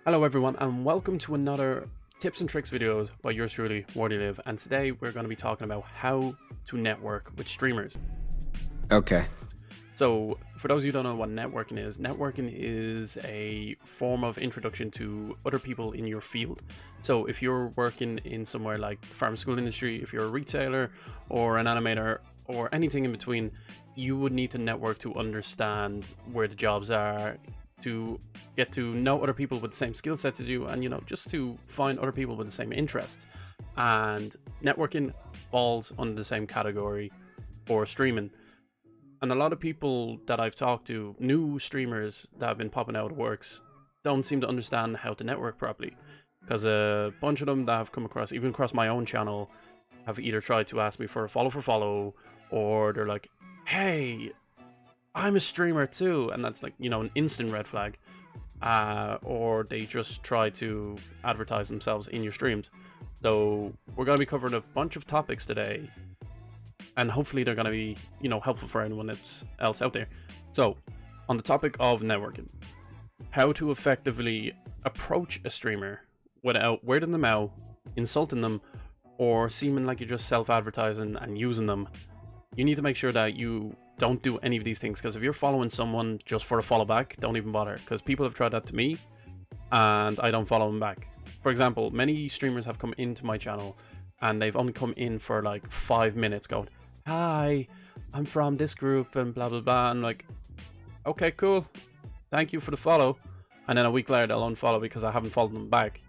Hello everyone and welcome to another tips and tricks videos by yours truly, WardyLive, and today we're going to be talking about how to network with streamers. Okay. So for those of you who don't know what networking is a form of introduction to other people in your field. So if you're working in somewhere like the pharmaceutical industry, if you're a retailer or an animator or anything in between, you would need to network to understand where the jobs are, to get to know other people with the same skill sets as you, and just to find other people with the same interests. And networking falls under the same category for streaming. And a lot of people that I've talked to, new streamers that have been popping out of works, don't seem to understand how to network properly, because a bunch of them that have come across, even across my own channel, have either tried to ask me for a follow, or they're like, hey, I'm a streamer too, and that's like, an instant red flag. Or they just try to advertise themselves in your streams. So we're going to be covering a bunch of topics today, and hopefully they're going to be, helpful for anyone else out there. So on the topic of networking, how to effectively approach a streamer without weirding them out, insulting them, or seeming like you're just self-advertising and using them. You need to make sure that you don't do any of these things, because if you're following someone just for a follow back, don't even bother, because people have tried that to me and I don't follow them back. For example, many streamers have come into my channel and they've only come in for like 5 minutes going, hi, I'm from this group and blah blah blah, and like, okay, cool, thank you for the follow, and then a week later they'll unfollow because I haven't followed them back.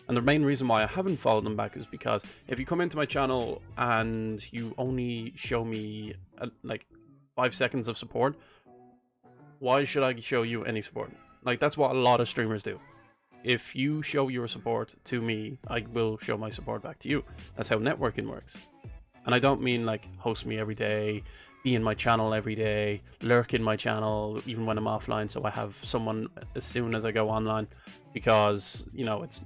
And the main reason why I haven't followed them back is because if you come into my channel and you only show me like 5 seconds of support, why should I show you any support? Like, that's what a lot of streamers do. If you show your support to me, I will show my support back to you. That's how networking works. And I don't mean like host me every day, be in my channel every day, lurk in my channel even when I'm offline, so I have someone as soon as I go online, because it's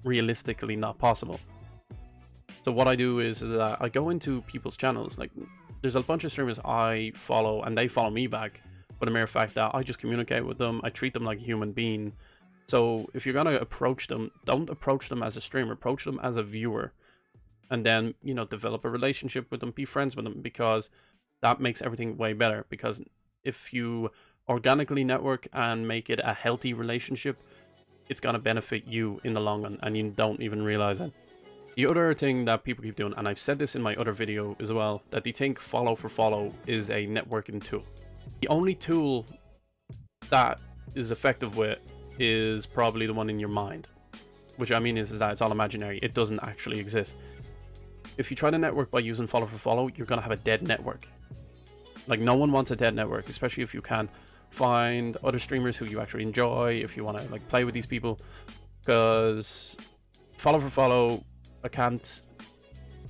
realistically not possible. So what I do is that I go into people's channels. Like, there's a bunch of streamers I follow and they follow me back, but the mere fact that I just communicate with them, I treat them like a human being. So if you're gonna approach them, don't approach them as a streamer, approach them as a viewer, and then develop a relationship with them, be friends with them, because that makes everything way better. Because if you organically network and make it a healthy relationship, it's going to benefit you in the long run, and you don't even realize it. The other thing that people keep doing, and I've said this in my other video as well, that they think follow for follow is a networking tool. The only tool that is effective with is probably the one in your mind, which I mean is that it's all imaginary. It doesn't actually exist. If you try to network by using follow for follow, you're going to have a dead network. Like, no one wants a dead network, especially if you can't find other streamers who you actually enjoy, if you want to like play with these people. Because follow for follow, I can't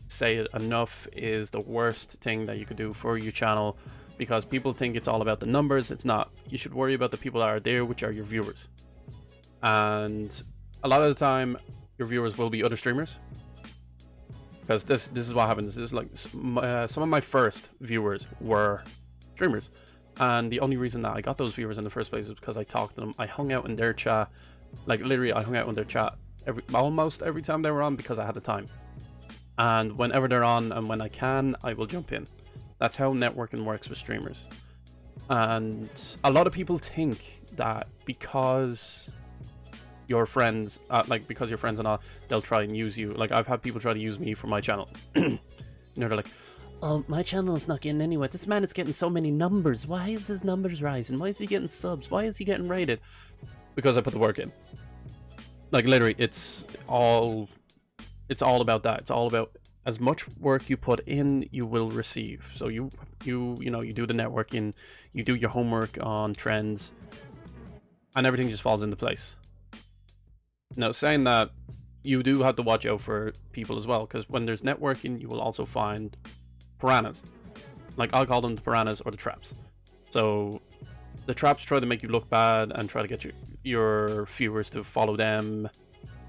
say it enough, is the worst thing that you could do for your channel, because people think it's all about the numbers. It's not. You should worry about the people that are there, which are your viewers. And a lot of the time your viewers will be other streamers, because this is what happens. This is like some of my first viewers were streamers. And the only reason that I got those viewers in the first place was because I talked to them. I hung out in their chat. Like, literally, I hung out in their chat almost every time they were on, because I had the time. And whenever they're on and when I can, I will jump in. That's how networking works with streamers. And a lot of people think that because you're friends, because you're friends and all, they'll try and use you. Like, I've had people try to use me for my channel. They're like, oh, my channel is not getting anywhere. This man is getting so many numbers. Why is his numbers rising? Why is he getting subs? Why is he getting rated? Because I put the work in. Like, literally, it's all about that. It's all about as much work you put in, you will receive. So you do the networking, you do your homework on trends, and everything just falls into place. Now, saying that, you do have to watch out for people as well, because when there's networking, you will also find piranhas. Like, I'll call them the piranhas or the traps. So the traps try to make you look bad and try to get your viewers to follow them.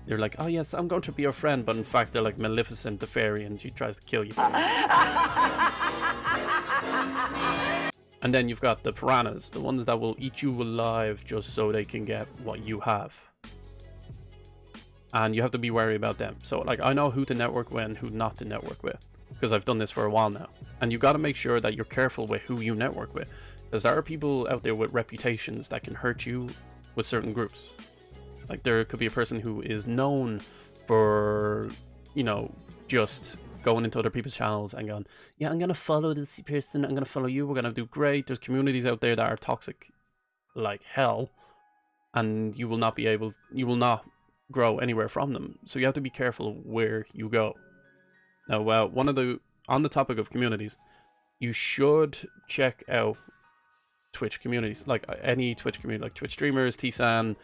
They're like, oh yes, I'm going to be your friend, but in fact they're like Maleficent the fairy and she tries to kill you. And then you've got the piranhas, the ones that will eat you alive just so they can get what you have. and you have to be wary about them. So like, I know who to network with and who not to network with, because I've done this for a while now. And you got to make sure that you're careful with who you network with, because there are people out there with reputations that can hurt you with certain groups. Like, there could be a person who is known for, you know, just going into other people's channels and going, yeah, I'm gonna follow this person, I'm gonna follow you, we're gonna do great. There's communities out there that are toxic like hell, and you will not grow anywhere from them. So you have to be careful where you go. Now, on the topic of communities, you should check out Twitch communities, like any Twitch community, like Twitch streamers, Tsan,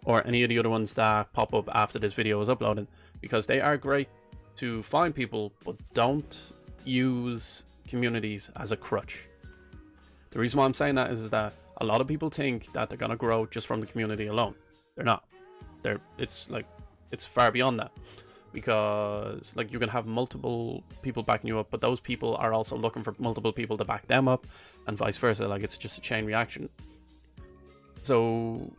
or any of the other ones that pop up after this video is uploaded, because they are great to find people, but don't use communities as a crutch. The reason why I'm saying that is that a lot of people think that they're gonna grow just from the community alone. They're not. It's far beyond that, because like, you can have multiple people backing you up, but those people are also looking for multiple people to back them up, and vice versa. Like, it's just a chain reaction. So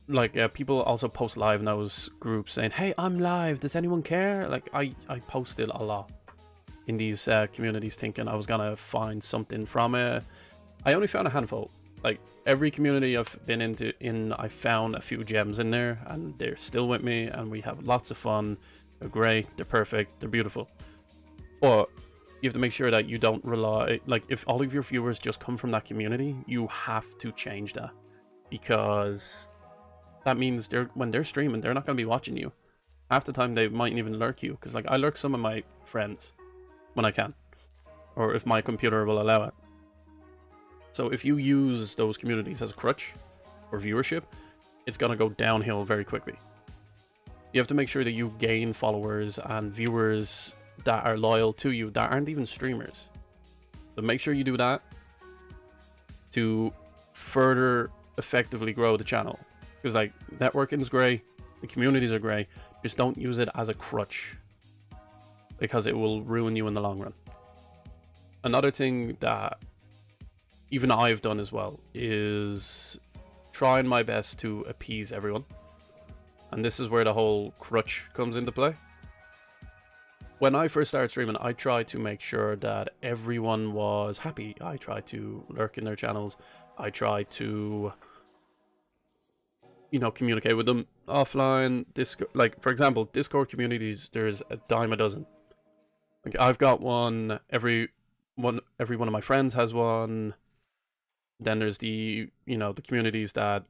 like, people also post live in those groups saying, hey, I'm live, does anyone care? Like, I posted a lot in these communities thinking I was gonna find something from it. I only found a handful. Like, every community I've been in, I found a few gems in there, and they're still with me, and we have lots of fun. They're great, they're perfect, they're beautiful. But you have to make sure that you don't rely, like, if all of your viewers just come from that community, you have to change that, because that means when they're streaming, they're not going to be watching you. Half the time they mightn't even lurk you, because like, I lurk some of my friends when I can, or if my computer will allow it. So if you use those communities as a crutch for viewership, it's going to go downhill very quickly. You have to make sure that you gain followers and viewers that are loyal to you, that aren't even streamers. So make sure you do that to further effectively grow the channel. Because like, networking is great, the communities are great, just don't use it as a crutch, because it will ruin you in the long run. Another thing that even I've done as well is trying my best to appease everyone. And this is where the whole crutch comes into play. When I first started streaming, I tried to make sure that everyone was happy. I tried to lurk in their channels. I tried to, you know, communicate with them offline. Like, for example, Discord communities, there's a dime a dozen. Like, I've got one, every one of my friends has one. Then there's the, you know, the communities that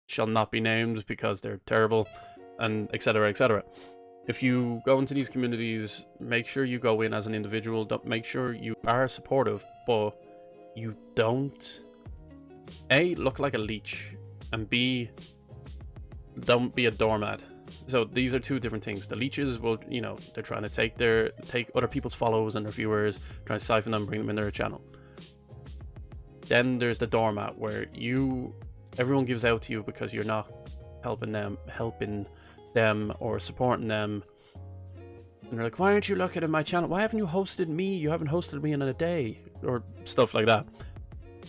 shall not be named because they're terrible, and etc, etc. If you go into these communities, make sure you go in as an individual. Don't make sure you are supportive, but you don't A, look like a leech, and B, don't be a doormat. So these are two different things. The leeches will, you know, they're trying to take other people's followers and their viewers, trying to siphon them, bring them in their channel. Then there's the doormat, where everyone gives out to you because you're not helping them or supporting them. And they're like, why aren't you looking at my channel? Why haven't you hosted me? You haven't hosted me in a day, or stuff like that.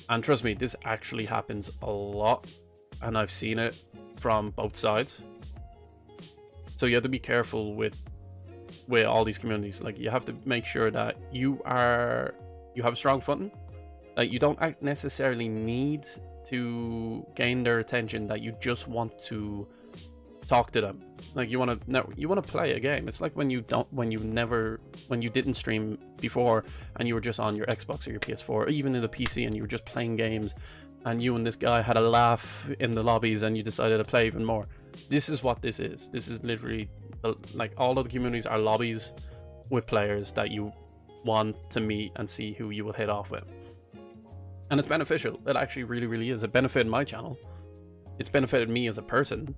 And trust me, this actually happens a lot, and I've seen it from both sides. So you have to be careful with all these communities. Like, you have to make sure that you have a strong footing. Like, you don't necessarily need to gain their attention, that you just want to talk to them. Like, you want to play a game. It's like when you didn't stream before, and you were just on your Xbox or your PS4, or even in the PC, and you were just playing games, and you and this guy had a laugh in the lobbies, and you decided to play even more. This is what this is. This is literally, like, all of the communities are lobbies with players that you want to meet and see who you will hit off with. And it's beneficial. It actually really, really is. It benefited my channel. It's benefited me as a person,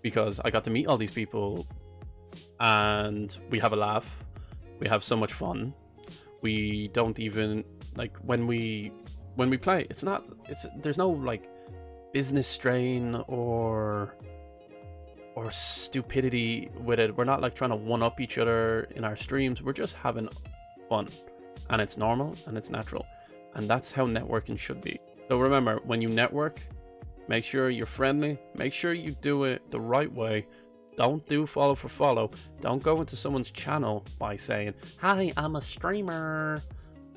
because I got to meet all these people, and we have a laugh. We have so much fun. We don't even, like, when we play, there's no like business strain or stupidity with it. We're not like trying to one up each other in our streams. We're just having fun, and it's normal and it's natural. And that's how networking should be. So remember, when you network, make sure you're friendly, make sure you do it the right way, Don't do follow for follow. Don't go into someone's channel by saying, "Hi, I'm a streamer.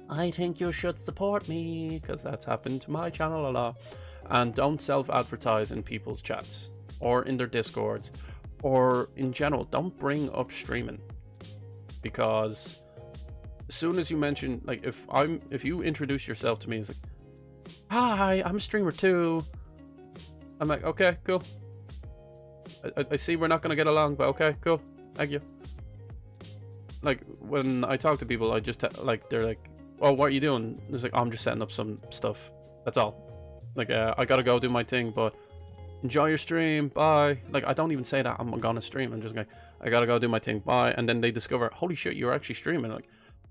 I think you should support me," because that's happened to my channel a lot. And don't self-advertise in people's chats or in their discords or in general. Don't bring up streaming, because as soon as you mention, like, if you introduce yourself to me as like, "Hi, I'm a streamer too," I'm like, okay, cool. I see we're not gonna get along, but okay, cool, thank you. Like, when I talk to people, I just like, they're like, "Oh, what are you doing?" It's like, "Oh, I'm just setting up some stuff. That's all. Like, I gotta go do my thing, but enjoy your stream. Bye." Like, I don't even say that I'm gonna stream. I'm just like, "I gotta go do my thing. Bye." And then they discover, holy shit, you're actually streaming. Like,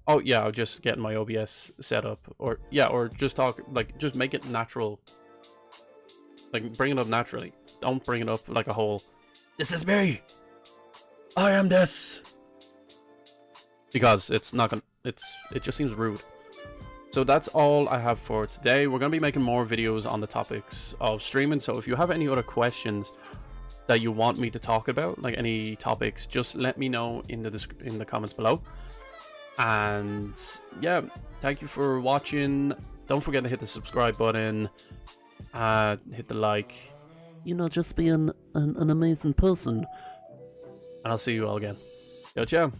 "Oh yeah, I'm just getting my OBS set up," or yeah, or just talk, like, just make it natural. Like, bring it up naturally. Don't bring it up like a whole, "This is me. I am this." Because it's not gonna, it just seems rude. So that's all I have for today. We're going to be making more videos on the topics of streaming. So if you have any other questions that you want me to talk about, like any topics, just let me know in the comments below. And yeah, thank you for watching. Don't forget to hit the subscribe button, hit the like. You know, just be an amazing person. And I'll see you all again. Ciao, ciao.